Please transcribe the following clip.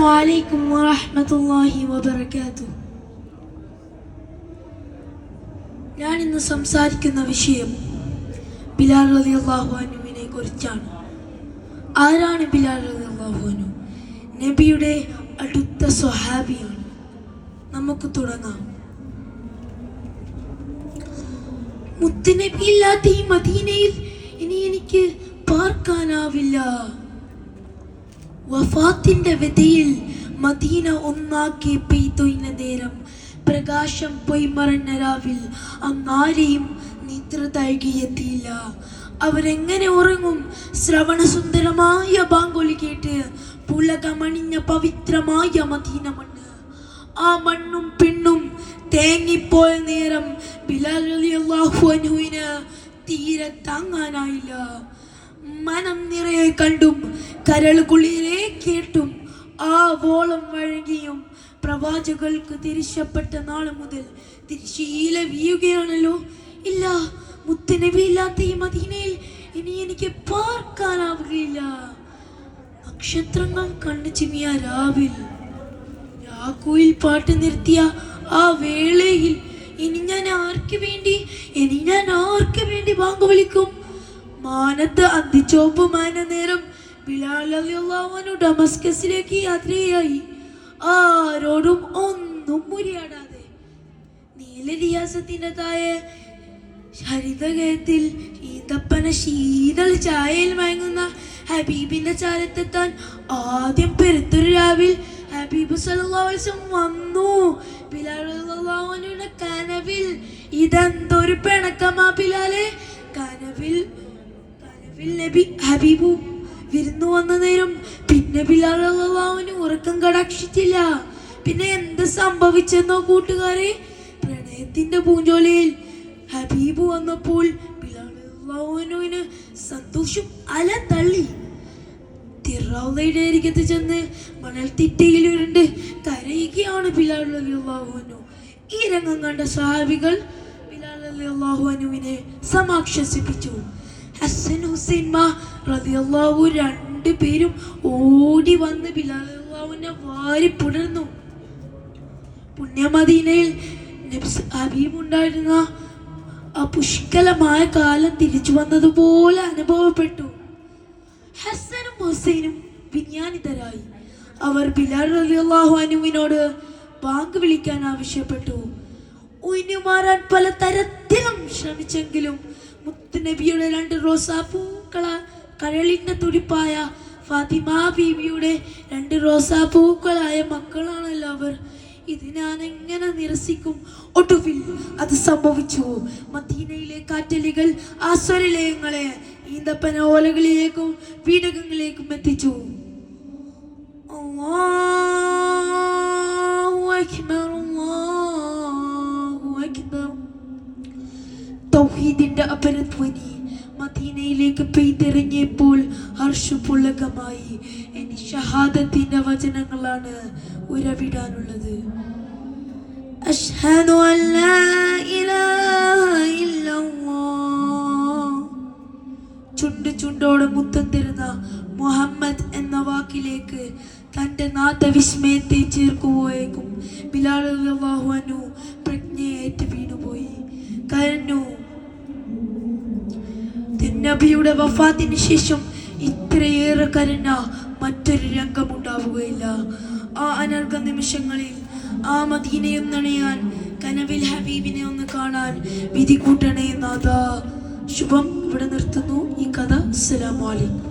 വലൈക്കും വറഹ്മത്തുള്ളാഹി വബറകാതുഹു. ഞാൻ ഇന്ന് സംസാരിക്കുന്ന വിഷയം ബിലാൽ റളിയല്ലാഹു അൻഹുവിനെ കുറിച്ചാണ്. ആരാണ് ബിലാൽ റളിയല്ലാഹു അൻഹു? നബിയുടെ അടുത്ത സ്വഹാബിയാണ്. നമുക്ക് തുടങ്ങാം. മുത്തുനബി ഇല്ലാത്ത ഈ മദീനയിൽ ഇനി എനിക്ക് പാർക്കാനാവില്ല. വഫാത്തിന്റെ വ്യതയിൽ മദീന ഒന്നാക്കി പെയ്തൊയ്ന നേരം പ്രകാശം പോയി മറഞ്ഞ രാവിൽ അങ്ങാരെയും നിദ്ര തഴുകിയെത്തിയില്ല. അവരെങ്ങനെ ഉറങ്ങും? ശ്രവണസുന്ദരമായ ബാങ്കൊലി കേട്ട് പുളകമണിഞ്ഞ പവിത്രമായ മദീന മണ്ണ്, ആ മണ്ണും പെണ്ണും തേങ്ങിപ്പോയ നേരം ബിലാൽ റളിയല്ലാഹു അൻഹുവിന് തീരെ താങ്ങാനായില്ല. മനം നിറയെ കണ്ടും കരൾ കുളിരെ കേട്ടും ആ വോളം വഴങ്ങിയും പ്രവാചകർക്ക് തിരിച്ചപ്പെട്ട നാളെ മുതൽ തിരിശീല വീഴുകയാണല്ലോ. ഇല്ല, മുത്തുനബി ഇല്ലാത്ത ഈ മദീനയിൽ ഇനി എനിക്ക് പാർക്കാനാവുകയില്ല. നക്ഷത്രങ്ങൾ കണ്ണു ചിമ്മിയ രാവിൽ രാക്കുയിൽ പാട്ട് നിർത്തിയ ആ വേളയിൽ ഇനി ഞാൻ ആർക്ക് വേണ്ടി ബാങ്ക് വിളിക്കും? മാനത്ത് അന്തിച്ചോപ്പുമായ നേരം ബിലാൽ റളിയല്ലാഹു അൻഹു ഡമസ്കസിലേക്ക് യാത്രയായി. ആരോടും ഒന്നും മുരിയാടാതെ നീല റിയാസത്തിന്റെ താഴെ ഹരിതകയത്തിൽ ഈന്തപ്പന ശീതൾ ചായയിൽ മയങ്ങുന്ന ഹബീബിന്റെ ചാരത്തെത്താൻ ആദ്യം പെരുത്തൊരു രാവിൽ ഹബീബ് സല്ലല്ലാഹു അലൈഹി വസല്ലം വന്നു. ബിലാൽ റളിയല്ലാഹു അൻഹുവിന്റെ കനവിൽ ഇതെന്തൊരു പിണക്കമാ ബിലാലെ! കനവിൽ നബി ഹബീബു വിരുന്നു വന്ന നേരം പിന്നെ ബിലാൽ റളിയല്ലാഹു അൻഹു ഉറക്കം കടാക്ഷിച്ചില്ല. പിന്നെ എന്ത് സംഭവിച്ചെന്നോ കൂട്ടുകാരെ? പ്രണയത്തിന്റെ പൂഞ്ചോലയിൽ ഹബീബു വന്നപ്പോൾ ബിലാൽ റളിയല്ലാഹു അൻഹുവിന് സന്തോഷം അല തള്ളി. തിറൗളയുടെ അരികത്ത് ചെന്ന് മണൽ തിട്ടയിൽ ഉരുണ്ട് കരയുകയാണ് ബിലാൽ റളിയല്ലാഹു അൻഹു. ഈ രംഗം കണ്ട സ്വഹാബികൾ ബിലാൽ റളിയല്ലാഹു അൻഹുവിനെ സമാശ്വസിപ്പിച്ചു. ഹസ്സൻ ഹുസൈൻ റളിയല്ലാഹു രണ്ടുപേരും ഓടി വന്ന് ബിലാൽ റളിയല്ലാഹുവിനെ വാരി പുണർന്നു. പുണ്യമദീനയിൽ ഹബീബ് ഉണ്ടായിരുന്ന ആ പുഷ്കലമായ കാലം തിരിച്ചു വന്നതുപോലെ അനുഭവപ്പെട്ടു. ഹസ്സനും ഹുസൈനും വിജ്ഞാനിതരായി. അവർ ബിലാൽ റളിയല്ലാഹു അൻഹുവിനോട് ബാങ്ക് വിളിക്കാൻ ആവശ്യപ്പെട്ടു. ഉയിനുമാറാൻ പല തരത്തിലും ശ്രമിച്ചെങ്കിലും മുത്തുനബിയുടെ 2 റോസാപ്പൂക്കള കരളിന്റെ തുടിപ്പായ ഫാത്തിമ ബീവിയുടെ 2 റോസാപ്പൂക്കളായ മക്കളാണല്ലോ അവർ. ഇത് ഞാൻ എങ്ങനെ നിരസിക്കും? ഒടുവിൽ അത് സംഭവിച്ചു. മദീനയിലെ കാറ്റലികൾ ആ സ്വരലയങ്ങളെ ഈന്തപ്പന ഓലകളിലേക്കും വീടകങ്ങളിലേക്കും എത്തിച്ചു. അല്ലാഹു അക്ബർ, അല്ലാഹു അക്ബർ. തൗഹീദിന്റെ അപരധ്വനി മദീനയിലേക്ക് പെയ്തിറങ്ങിയപ്പോൾ അർശ് പുളകമായി. ഇനി ഷഹാദത്തിന്റെ വചനങ്ങളാണ് ഉരവിടാനുള്ളത്. അശ്ഹദു അല്ലാ ഇലാഹ ഇല്ലല്ലാഹ്. ചുണ്ടോടെ മുത്തം തരുന്ന മുഹമ്മദ് എന്ന വാക്കിലേക്ക് തന്റെ നാദവിസ്മയത്തെ ചേർക്കുമ്പോഴേക്കും ബിലാൽ റളിയല്ലാഹു അൻഹു പ്രജ്ഞയേറ്റ് വീണുപോയി, കരഞ്ഞു. നബിയുടെ വഫാത്തിന് ശേഷം ഇത്രയേറെ കരഞ്ഞ മറ്റൊരു രംഗമുണ്ടാവുകയില്ല. ആ അനർഘ നിമിഷങ്ങളിൽ ആ മദീനയും നണയാൻ, കനവിൽ ഹബീബിനെ ഒന്ന് കാണാൻ വിധി കൂട്ടണേ നാഥാ. ശുഭം. ഇവിടെ നിർത്തുന്നു ഈ കഥ. അസ്സലാമു അലൈക്കും.